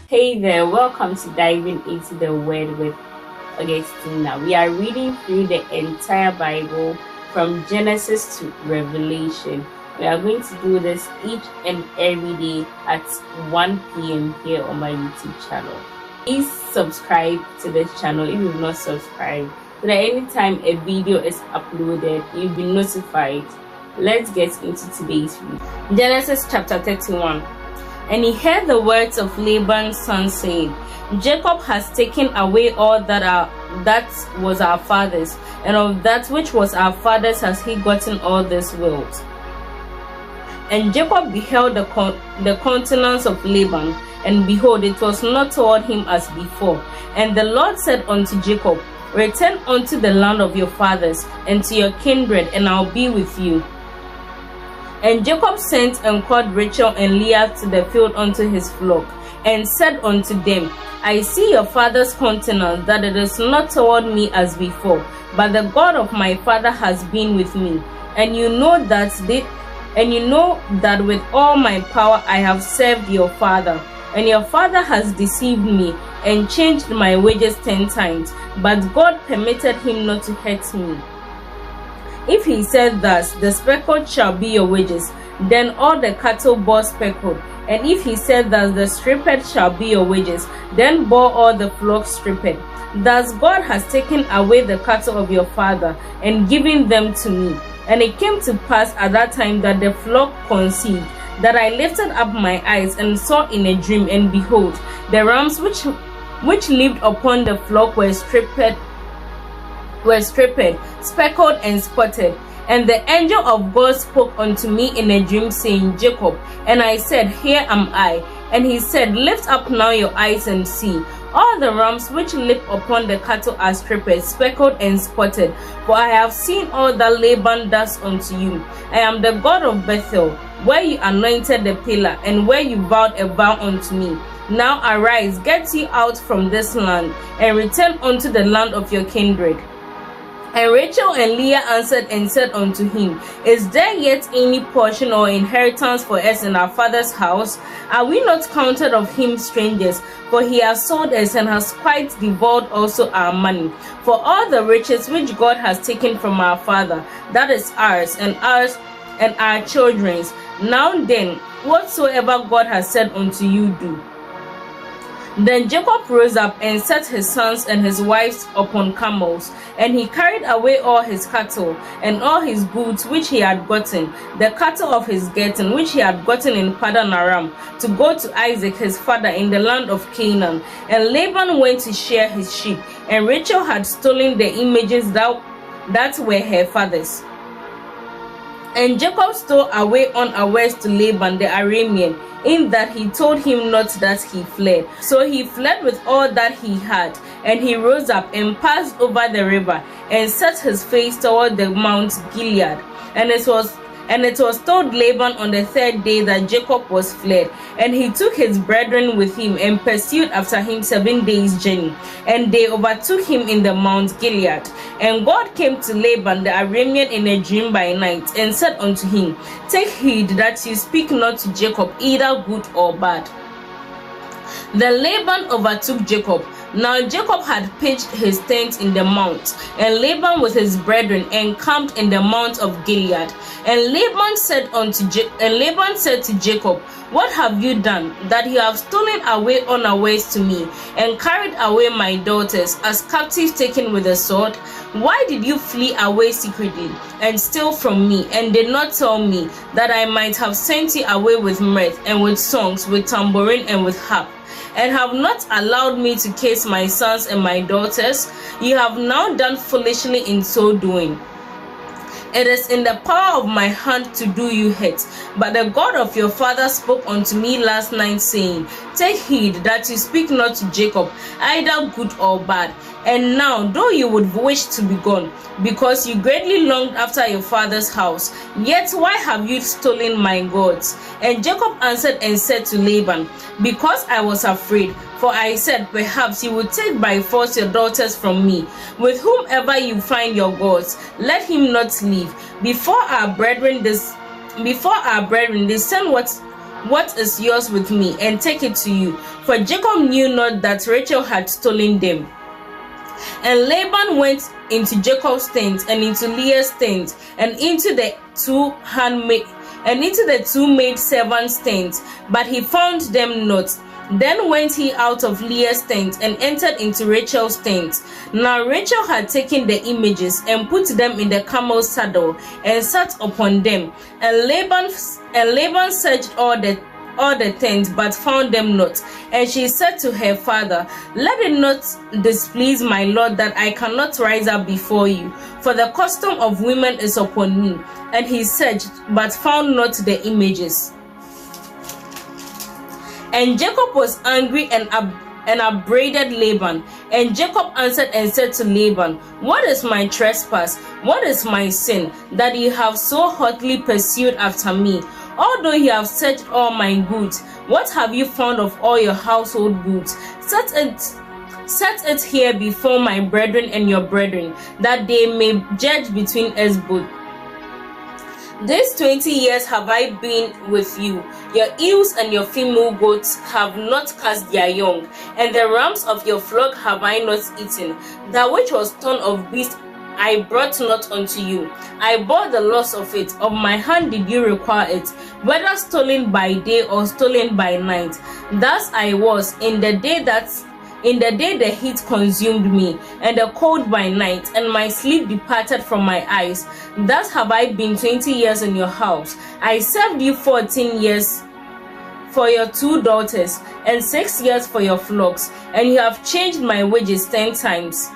Hey there, welcome to Diving into the Word with Augustina. We are reading through the entire Bible from Genesis to Revelation. We are going to do this each and every day at 1 p.m. here on my YouTube channel. Please subscribe to this channel if you've not subscribed, so that anytime a video is uploaded, you'll be notified. Let's get into today's read. Genesis chapter 31. And he heard the words of Laban's son saying, Jacob has taken away all that was our father's, and of that which was our father's has he gotten all this wealth. And Jacob beheld the countenance of Laban, and behold, it was not toward him as before. And the Lord said unto Jacob, Return unto the land of your fathers, and to your kindred, and I'll be with you. And Jacob sent and called Rachel and Leah to the field unto his flock, and said unto them, I see your father's countenance, that it is not toward me as before, but the God of my father has been with me. And you know that with all my power I have served your father. And your father has deceived me, and changed my wages 10 times, but God permitted him not to hurt me. If he said thus, the speckled shall be your wages, then all the cattle bore speckled. And if he said thus, the stripped shall be your wages, then bore all the flock stripped. Thus God has taken away the cattle of your father, and given them to me. And it came to pass at that time that the flock conceived, that I lifted up my eyes, and saw in a dream, and behold, the rams which lived upon the flock were stripped, speckled and spotted. And the angel of God spoke unto me in a dream, saying, Jacob. And I said, Here am I. And he said, Lift up now your eyes and see. All the rams which live upon the cattle are stripped, speckled and spotted. For I have seen all that Laban does unto you. I am the God of Bethel, where you anointed the pillar, and where you vowed a vow unto me. Now arise, get ye out from this land, and return unto the land of your kindred. And Rachel and Leah answered and said unto him, Is there yet any portion or inheritance for us in our father's house? Are we not counted of him strangers? For he has sold us, and has quite devoured also our money. For all the riches which God has taken from our father, that is ours, and our children's. Now then, whatsoever God has said unto you, do. Then Jacob rose up and set his sons and his wives upon camels, and he carried away all his cattle and all his goods which he had gotten, the cattle of his getting which he had gotten in Paddan Aram, to go to Isaac his father in the land of Canaan. And Laban went to shear his sheep, and Rachel had stolen the images that were her father's. And Jacob stole away unawares to Laban the Aramean, in that he told him not that he fled. So he fled with all that he had, and he rose up and passed over the river, and set his face toward the Mount Gilead. And it was told Laban on the third day that Jacob was fled. And he took his brethren with him, and pursued after him 7 days' journey. And they overtook him in the Mount Gilead. And God came to Laban the Aramean in a dream by night, and said unto him, Take heed that you speak not to Jacob either good or bad. Then Laban overtook Jacob. Now Jacob had pitched his tent in the mount, and Laban with his brethren encamped in the mount of Gilead. And Laban said to Jacob, What have you done, that you have stolen away unawares to me, and carried away my daughters as captives taken with a sword? Why did you flee away secretly, and steal from me, and did not tell me, that I might have sent you away with mirth, and with songs, with tambourine, and with harp? And have not allowed me to kiss my sons and my daughters? You have now done foolishly in so doing. It is in the power of my hand to do you hurt. But the God of your father spoke unto me last night, saying, Take heed that you speak not to Jacob, either good or bad. And now, though you would wish to be gone, because you greatly longed after your father's house, yet why have you stolen my gods? And Jacob answered and said to Laban, Because I was afraid, for I said, Perhaps you would take by force your daughters from me. With whomever you find your gods, let him not leave. Before our brethren discern what is yours with me, and take it to you. For Jacob knew not that Rachel had stolen them. And Laban went into Jacob's tent and into Leah's tent and into the two maid servants' tents, but he found them not. Then went he out of Leah's tent and entered into Rachel's tent. Now Rachel had taken the images and put them in the camel's saddle and sat upon them. And Laban searched all the tents, but found them not. And she said to her father, let it not displease my lord that I cannot rise up before you, for the custom of women is upon me. And he searched, but found not the images. And Jacob was angry and upbraided Laban. And Jacob answered and said to Laban, what is my trespass? What is my sin, that you have so hotly pursued after me? Although you have searched all my goods, what have you found of all your household goods? Set it here before my brethren and your brethren, that they may judge between us both. These 20 years have I been with you. Your ewes and your female goats have not cast their young, and the rams of your flock have I not eaten. That which was torn of beast I brought not unto you. I bore the loss of it. Of my hand did you require it, whether stolen by day or stolen by night. Thus I was in the day the heat consumed me, and the cold by night, and my sleep departed from my eyes. Thus have I been 20 years in your house. I served you 14 years for your 2 daughters, and 6 years for your flocks, and you have changed my wages 10 times.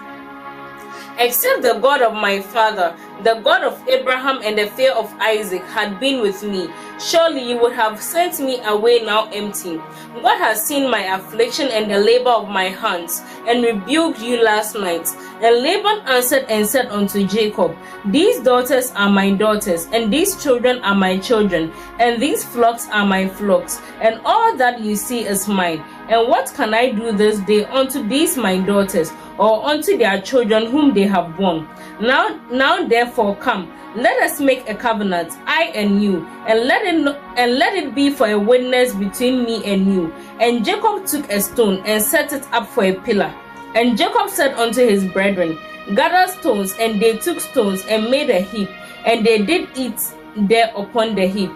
Except the God of my father, the God of Abraham and the fear of Isaac had been with me, surely you would have sent me away now empty. God has seen my affliction and the labor of my hands, and rebuked you last night. And Laban answered and said unto Jacob, these daughters are my daughters, and these children are my children, and these flocks are my flocks, and all that you see is mine. And what can I do this day unto these my daughters, or unto their children whom they have borne? Now therefore come, let us make a covenant, I and you, and let it be for a witness between me and you. And Jacob took a stone and set it up for a pillar. And Jacob said unto his brethren, gather stones. And they took stones and made a heap, and they did eat there upon the heap.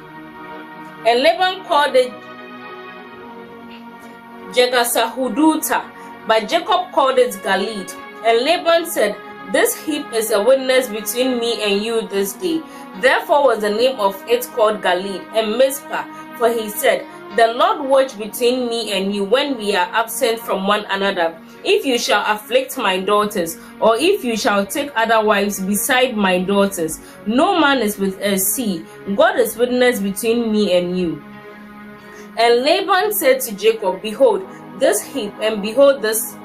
And Laban called it Jegasahuduta, but Jacob called it Galid. And Laban said, this heap is a witness between me and you this day. Therefore was the name of it called Galid and Mizpah, for he said, the Lord watch between me and you when we are absent from one another. If you shall afflict my daughters, or if you shall take other wives beside my daughters, no man is with us. See, God is witness between me and you. And Laban said to Jacob, behold this heap, and behold this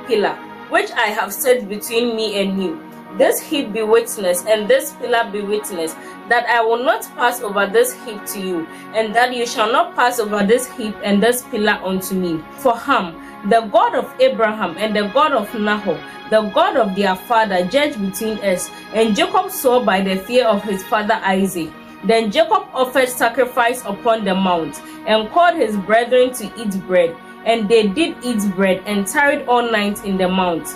pillar, which I have set between me and you. This heap be witness, and this pillar be witness, that I will not pass over this heap to you, and that you shall not pass over this heap and this pillar unto me. For Ham, the God of Abraham and the God of Nahor, the God of their father, judge between us. And Jacob saw by the fear of his father Isaac. Then Jacob offered sacrifice upon the mount, and called his brethren to eat bread. And they did eat bread, and tarried all night in the mount.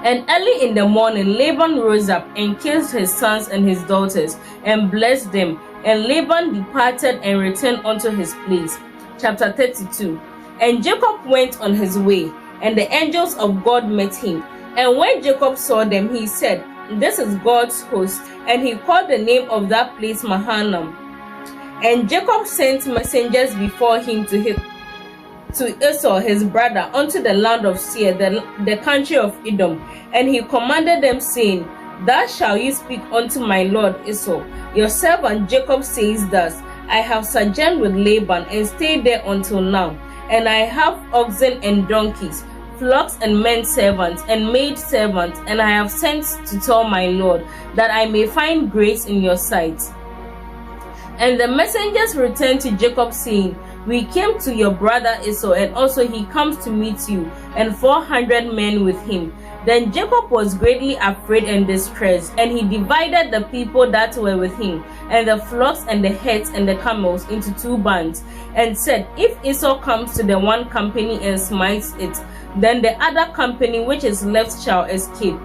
And early in the morning Laban rose up, and kissed his sons and his daughters, and blessed them. And Laban departed and returned unto his place. Chapter 32. And Jacob went on his way, and the angels of God met him. And when Jacob saw them, he said, this is God's host. And he called the name of that place Mahanaim. And Jacob sent messengers before him to Esau his brother unto the land of Seir, the country of Edom. And he commanded them, saying, thus shall you speak unto my lord Esau. Your servant Jacob says thus, I have sojourned with Laban, and stayed there until now. And I have oxen and donkeys, flocks and men servants and maid servants, and I have sent to tell my lord, that I may find grace in your sight. And the messengers returned to Jacob, saying, We came to your brother Esau, and also he comes to meet you, and 400 men with him." Then Jacob was greatly afraid and distressed, and he divided the people that were with him, and the flocks and the herds and the camels, into 2 bands, and said, "If Esau comes to the one company and smites it, then the other company which is left shall escape."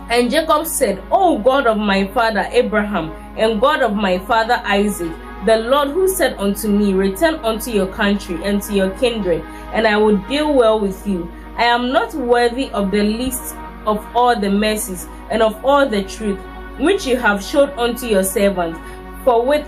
And Jacob said, "O God of my father Abraham, and God of my father Isaac, the Lord who said unto me, Return unto your country and to your kindred, and I will deal well with you. I am not worthy of the least of all the mercies and of all the truth which you have showed unto your servant. For with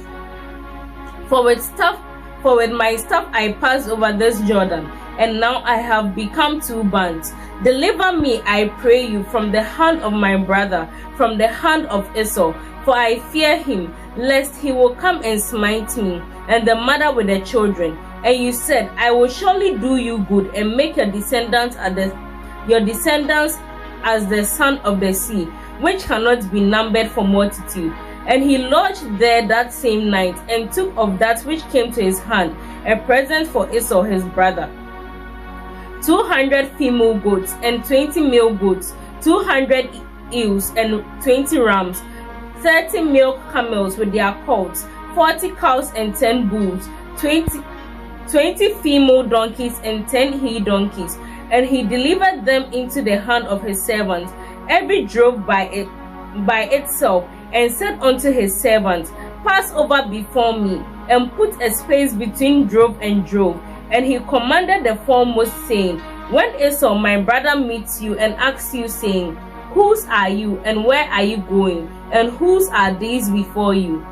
my staff I passed over this Jordan, and now I have become 2 bands. Deliver me, I pray you, from the hand of my brother, from the hand of Esau, for I fear him, lest he will come and smite me, and the mother with the children. And you said, I will surely do you good, and make your descendants as the sand of the sea, which cannot be numbered for multitude." And he lodged there that same night, and took of that which came to his hand a present for Esau his brother: 200 female goats, and 20 male goats, 200 ewes, and 20 rams, 30 male camels with their colts, 40 cows, and 10 bulls, 20 female donkeys, and 10 he donkeys. And he delivered them into the hand of his servants, every drove by itself, and said unto his servants, Pass over before me, and put a space between drove and drove. And he commanded the foremost, saying, When Esau my brother meets you and asks you, saying, Whose are you, and where are you going, and whose are these before you?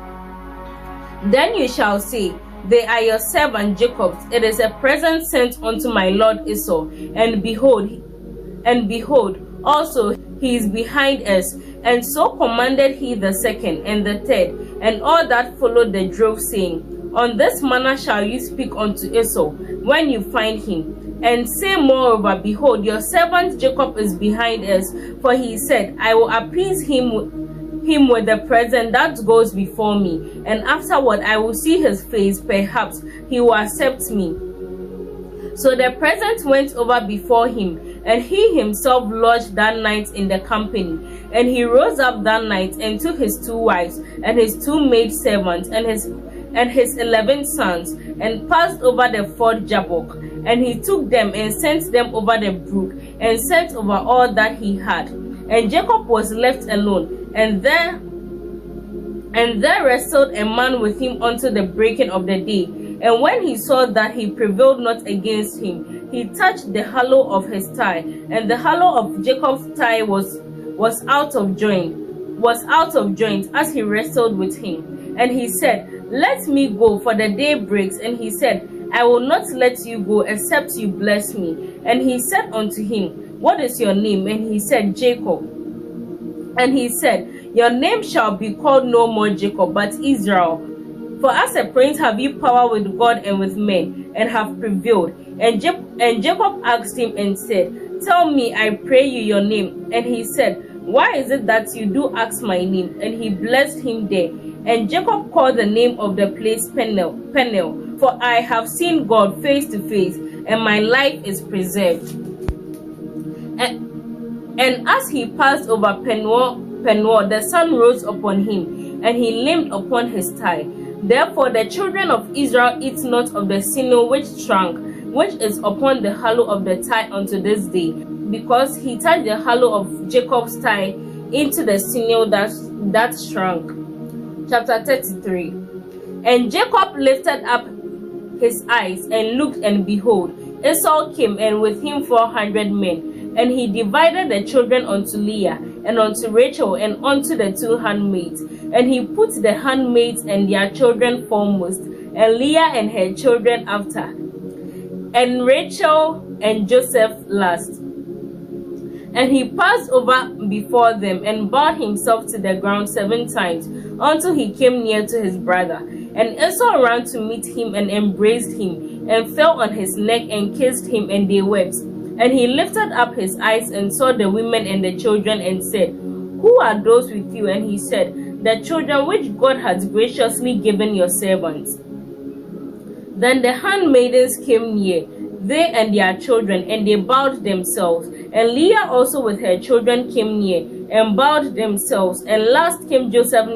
Then you shall say, They are your servant Jacob's. It is a present sent unto my lord Esau. And behold, also he is behind us. And so commanded he the second and the third, and all that followed the drove, saying, On this manner shall you speak unto Esau when you find him. And say moreover, Behold, your servant Jacob is behind us, for he said, I will appease him with the present that goes before me, and afterward I will see his face, perhaps he will accept me. So the present went over before him, and he himself lodged that night in the company. And he rose up that night, and took his 2 wives, and his 2 maidservants, and his 11 sons, and passed over the ford Jabbok. And he took them, and sent them over the brook, and sent over all that he had. And Jacob was left alone, and there wrestled a man with him unto the breaking of the day. And when he saw that he prevailed not against him, he touched the hollow of his thigh, and the hollow of Jacob's thigh was out of joint as he wrestled with him. And he said, Let me go, for the day breaks. And he said, I will not let you go, except you bless me. And he said unto him, What is your name? And he said, Jacob. And he said, Your name shall be called no more Jacob, but Israel. For as a prince have you power with God and with men, and have prevailed. And Jacob asked him and said, Tell me, I pray you, your name. And he said, Why is it that you do ask my name? And he blessed him there. And Jacob called the name of the place Peniel, for I have seen God face to face, and my life is preserved. And as he passed over Peniel, the sun rose upon him, and he limped upon his thigh. Therefore the children of Israel eat not of the sinew which is upon the hollow of the thigh unto this day, because he touched the hollow of Jacob's thigh into the sinew that shrunk. Chapter 33. And Jacob lifted up his eyes and looked, and behold, Esau came, and with him 400 men. And he divided the children unto Leah, and unto Rachel, and unto the 2 handmaids. And he put the handmaids and their children foremost, and Leah and her children after, and Rachel and Joseph last. And he passed over before them, and bowed himself to the ground 7 times, until he came near to his brother. And Esau ran to meet him, and embraced him, and fell on his neck, and kissed him, and they wept. And he lifted up his eyes, and saw the women and the children, and said, Who are those with you? And he said, The children which God has graciously given your servants. Then the handmaidens came near, they and their children, and they bowed themselves. And Leah also with her children came near, and bowed themselves. And last came Joseph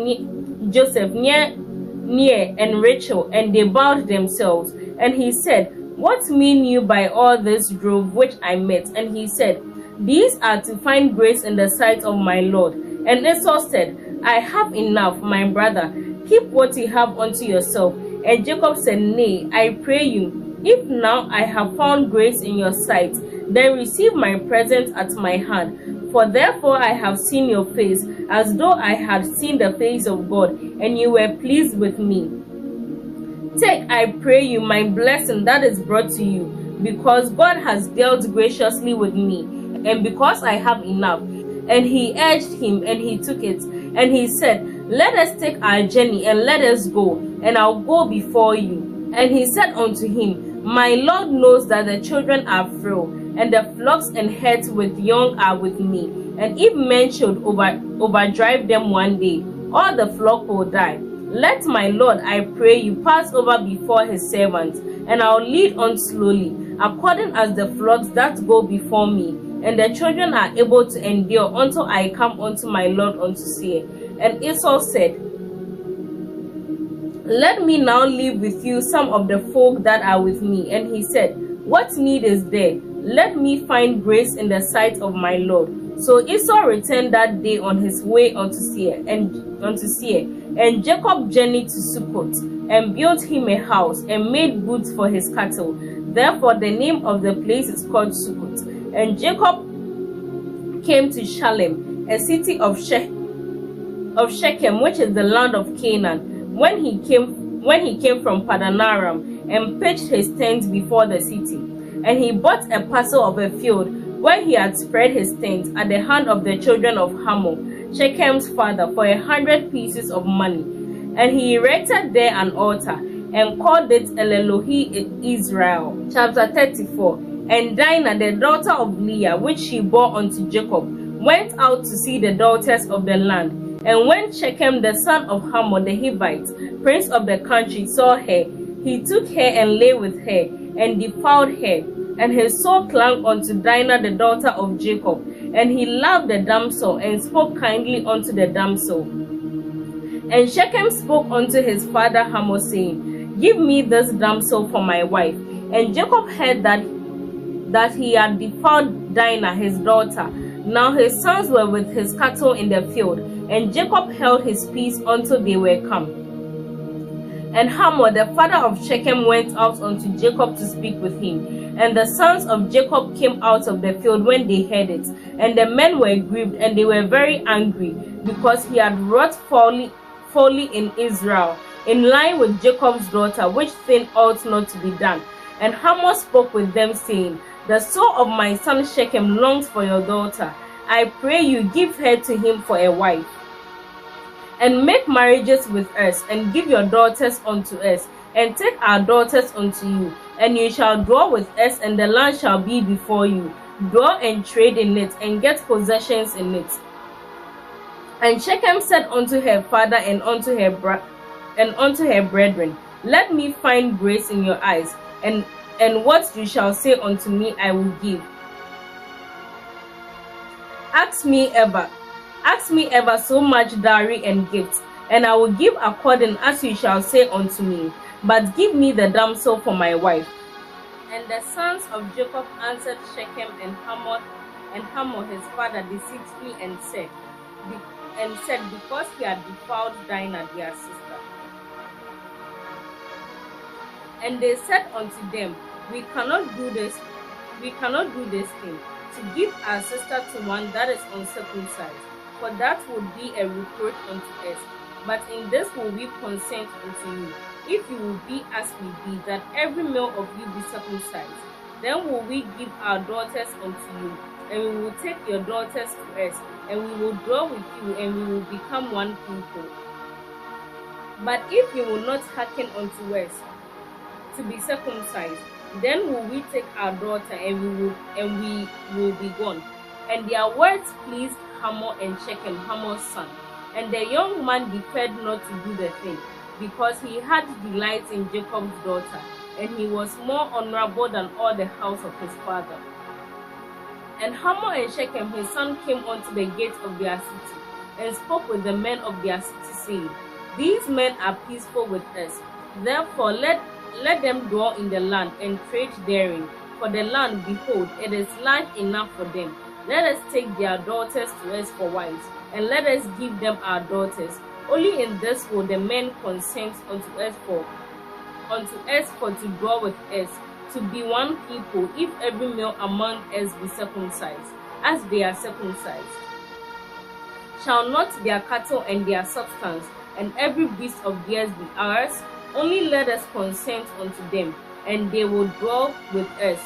near, and Rachel, and they bowed themselves. And he said, What mean you by all this drove which I met? And he said, These are to find grace in the sight of my Lord. And Esau said, I have enough, my brother. Keep what you have unto yourself. And Jacob said, Nay, I pray you, if now I have found grace in your sight, then receive my present at my hand. For therefore I have seen your face, as though I had seen the face of God, and you were pleased with me. Take, I pray you, my blessing that is brought to you, because God has dealt graciously with me, and because I have enough. And he urged him, and he took it. And he said, Let us take our journey, and let us go, and I'll go before you. And he said unto him, My Lord knows that the children are frail, and the flocks and herds with young are with me. And if men should overdrive them one day, all the flock will die. Let my Lord, I pray you, pass over before his servants, and I'll lead on slowly, according as the flocks that go before me, and the children are able to endure until I come unto my Lord unto Seir. And Esau said, Let me now leave with you some of the folk that are with me. And he said, What need is there? Let me find grace in the sight of my Lord. So Esau returned that day on his way unto Seir, and Jacob journeyed to Succoth, and built him a house, and made goods for his cattle. Therefore the name of the place is called Succoth. And Jacob came to Shalem, a city of Shechem, which is the land of Canaan, when he came from Padanaram, and pitched his tent before the city. And he bought a parcel of a field where he had spread his tent at the hand of the children of Hamor, Shechem's father, for 100 pieces of money. And he erected there an altar, and called it El-Elohe Israel. Chapter 34. And Dinah, the daughter of Leah, which she bore unto Jacob, went out to see the daughters of the land. And when Shechem, the son of Hamor the Hivite, prince of the country, saw her, he took her and lay with her, and defiled her. And his soul clung unto Dinah, the daughter of Jacob. And he loved the damsel, and spoke kindly unto the damsel. And Shechem spoke unto his father Hamor, saying, Give me this damsel for my wife. And Jacob heard that he had defiled Dinah his daughter. Now his sons were with his cattle in the field, and Jacob held his peace until they were come. And Hamor the father of Shechem went out unto Jacob to speak with him. And the sons of Jacob came out of the field when they heard it. And the men were grieved, and they were very angry, because he had wrought folly in Israel, in line with Jacob's daughter, which thing ought not to be done. And Hamor spoke with them, saying, The soul of my son Shechem longs for your daughter. I pray you, give her to him for a wife. And make marriages with us, and give your daughters unto us, and take our daughters unto you. And you shall dwell with us, and the land shall be before you. Dwell and trade in it, and get possessions in it. And Shechem said unto her father and unto her brethren, Let me find grace in your eyes, and what you shall say unto me I will give. Ask me ever so much dowry and gifts, and I will give according as you shall say unto me. But give me the damsel for my wife. And the sons of Jacob answered Shechem and Hamor his father deceitfully, and said, Because he had defiled Dinah their sister. And they said unto them, We cannot do this thing, to give our sister to one that is uncircumcised, for that would be a reproach unto us. But in this will we consent unto you, if you will be as we be, that every male of you be circumcised. Then will we give our daughters unto you, and we will take your daughters to us, and we will dwell with you, and we will become one people. But if you will not hearken unto us to be circumcised, then will we take our daughter, and we will be gone. And their words pleased Hamor and Shechem, Hamor's son. And the young man deferred not to do the thing, because he had delight in Jacob's daughter. and he was more honorable than all the house of his father. And Hamor and Shechem his son came unto the gate of their city, and spoke with the men of their city, saying, These men are peaceful with us. Therefore let them dwell in the land, and trade therein. For the land, behold, it is large enough for them. Let us take their daughters to us for wives, and let us give them our daughters. Only in this will the men consent unto us for to dwell with us, to be one people, if every male among us be circumcised, as they are circumcised. Shall not their cattle and their substance, and every beast of theirs be ours? Only let us consent unto them, and they will dwell with us.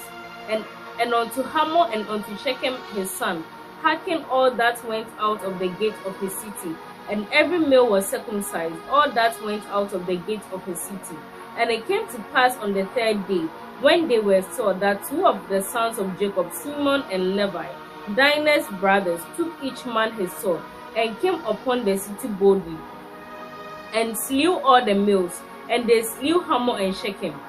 And unto Hamor and unto Shechem his son, hearken all that went out of the gate of his city, and every male was circumcised, all that went out of the gate of his city. And it came to pass on the third day, when they were saw, that two of the sons of Jacob, Simeon and Levi, Dinah's brothers, took each man his sword, and came upon the city boldly, and slew all the males. And they slew Hamor and Shechem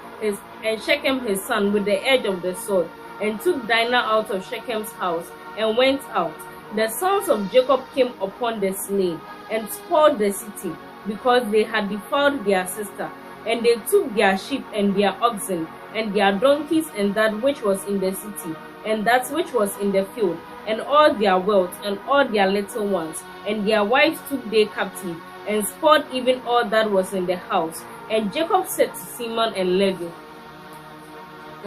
his son with the edge of the sword, and took Dinah out of Shechem's house, and went out. The sons of Jacob came upon the slain, and spoiled the city, because they had defiled their sister. And they took their sheep and their oxen, and their donkeys, and that which was in the city, and that which was in the field, and all their wealth, and all their little ones, and their wives took they captive, and spoiled even all that was in the house. And Jacob said to Simeon and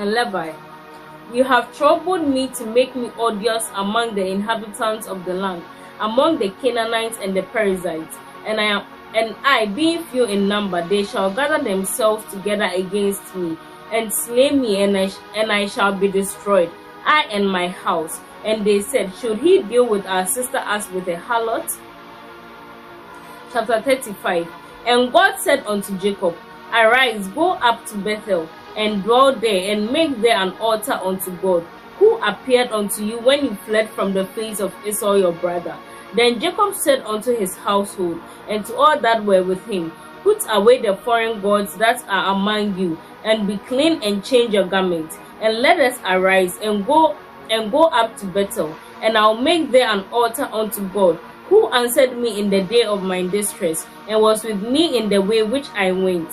Levi, You have troubled me to make me odious among the inhabitants of the land, among the Canaanites and the Perizzites, and I, being few in number, they shall gather themselves together against me, and slay me, and I shall be destroyed, I and my house. And they said, Should he deal with our sister as with a harlot? Chapter 35. And God said unto Jacob, Arise, go up to Bethel, and dwell there, and make there an altar unto God, who appeared unto you when you fled from the face of Esau your brother. Then Jacob said unto his household, and to all that were with him, Put away the foreign gods that are among you, and be clean, and change your garments, and let us arise, and go up to Bethel, and I'll make there an altar unto God, who answered me in the day of my distress, and was with me in the way which I went.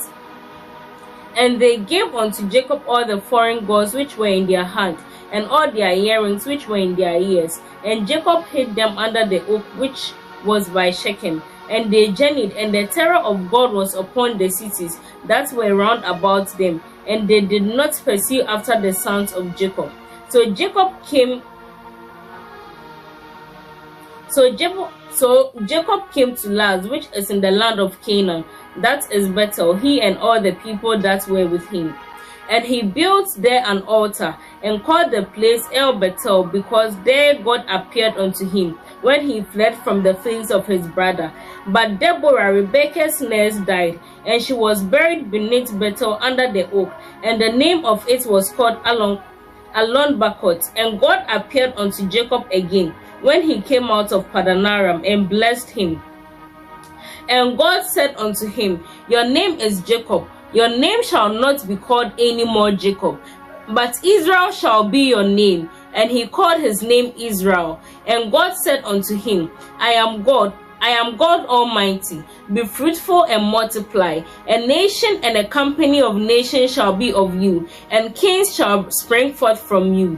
And they gave unto Jacob all the foreign gods which were in their hand, and all their earrings which were in their ears. And Jacob hid them under the oak which was by Shechem. And they journeyed, and the terror of God was upon the cities that were round about them, and they did not pursue after the sons of Jacob. So Jacob came to Luz, which is in the land of Canaan, that is Bethel, he and all the people that were with him. And he built there an altar, and called the place El Bethel, because there God appeared unto him when he fled from the face of his brother. But Deborah, Rebekah's nurse, died, and she was buried beneath Bethel under the oak, and the name of it was called Allon-Bacuth. And God appeared unto Jacob again when he came out of Paddan Aram, and blessed him. And God said unto him, Your name is Jacob. Your name shall not be called any more Jacob, but Israel shall be your name. And he called his name Israel. And God said unto him, I am God Almighty. Be fruitful and multiply. A nation and a company of nations shall be of you, and kings shall spring forth from you.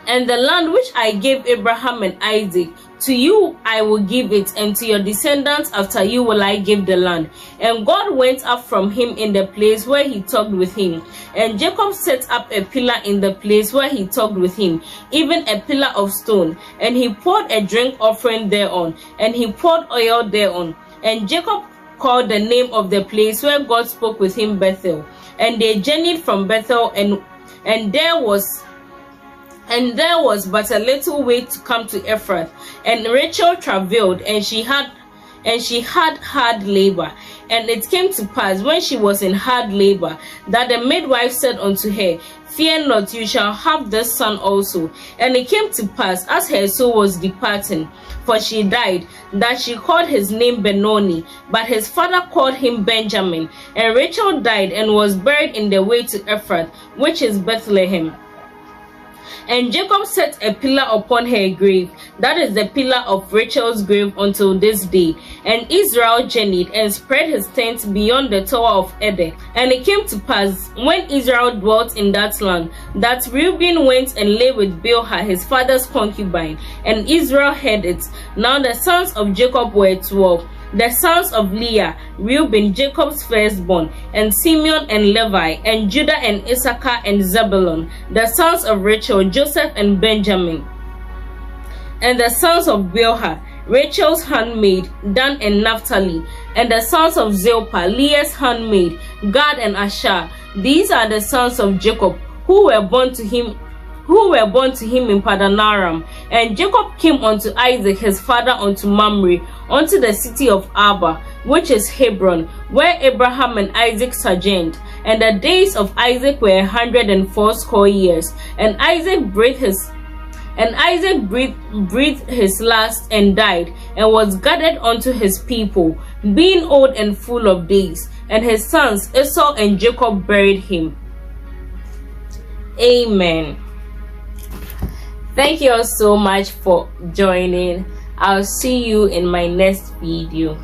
And the land which I gave Abraham and Isaac, to you I will give it, and to your descendants after you will I give the land. And God went up from him in the place where he talked with him. And Jacob set up a pillar in the place where he talked with him, even a pillar of stone. And he poured a drink offering thereon, and he poured oil thereon. And Jacob called the name of the place where God spoke with him Bethel. And they journeyed from Bethel, and there was but a little way to come to Ephrath. And Rachel travailed, and she had hard labor. And it came to pass, when she was in hard labor, that the midwife said unto her, Fear not, you shall have this son also. And it came to pass, as her soul was departing, for she died, that she called his name Benoni, but his father called him Benjamin. And Rachel died and was buried in the way to Ephrath, which is Bethlehem. And Jacob set a pillar upon her grave, that is the pillar of Rachel's grave until this day. And Israel journeyed and spread his tent beyond the tower of Eder. And it came to pass, when Israel dwelt in that land, that Reuben went and lay with Bilhah his father's concubine, and Israel heard it. Now the sons of Jacob were 12. The sons of Leah, Reuben, Jacob's firstborn, and Simeon and Levi, and Judah and Issachar and Zebulun. The sons of Rachel, Joseph and Benjamin. And the sons of Bilhah, Rachel's handmaid, Dan and Naphtali. And the sons of Zilpah, Leah's handmaid, Gad and Asher. These are the sons of Jacob, who were born to him in Padanaram. And Jacob came unto Isaac his father unto Mamre, unto the city of Arba, which is Hebron, where Abraham and Isaac sojourned. And the days of Isaac were 180 years. And Isaac breathed his last and died, and was gathered unto his people, being old and full of days. And his sons Esau and Jacob buried him. Amen. Thank you all so much for joining. I'll see you in my next video.